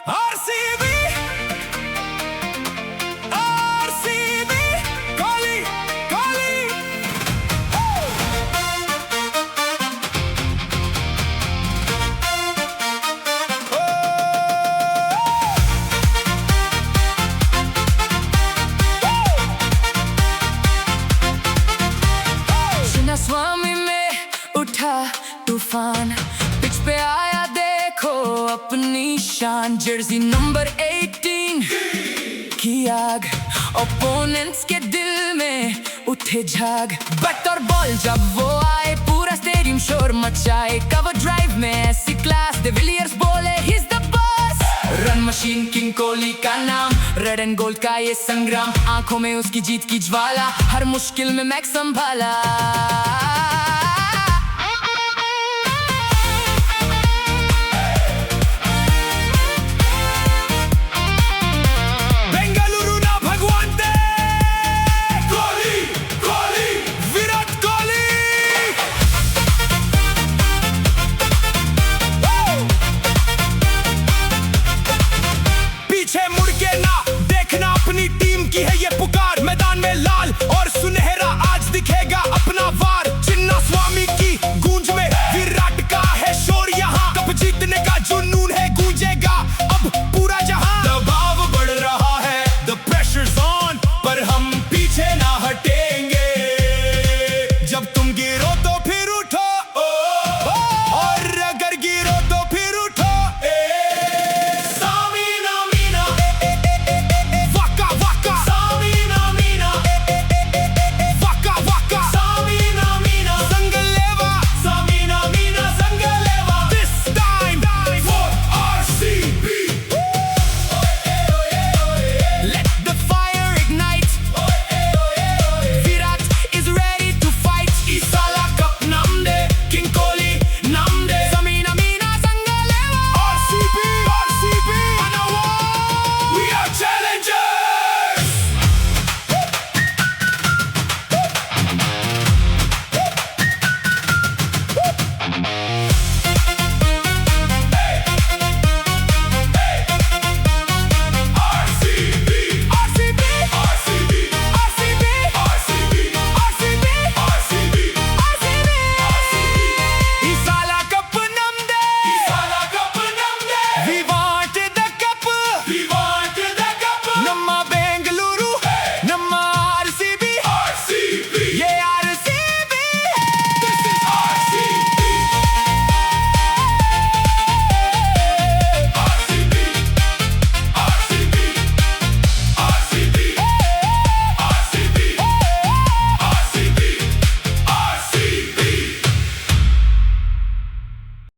RCB, RCB, Kohli, Kohli. स्वामी में उठा तूफान, पिच पे आया देखो अपनी शान। जर्सी नंबर 18 की आग, ओपोनेंट्स के दिल में उठे झाग। बैट और बॉल जब वो आए पूरा स्टेडियम शोर मचाए। कवर ड्राइव में ऐसी क्लास, डिविलियर्स बोले he is the boss. Run machine king Kohli का नाम, रेड एंड गोल्ड का ये संग्राम। आंखों में उसकी जीत की ज्वाला, हर मुश्किल में मैच संभाला।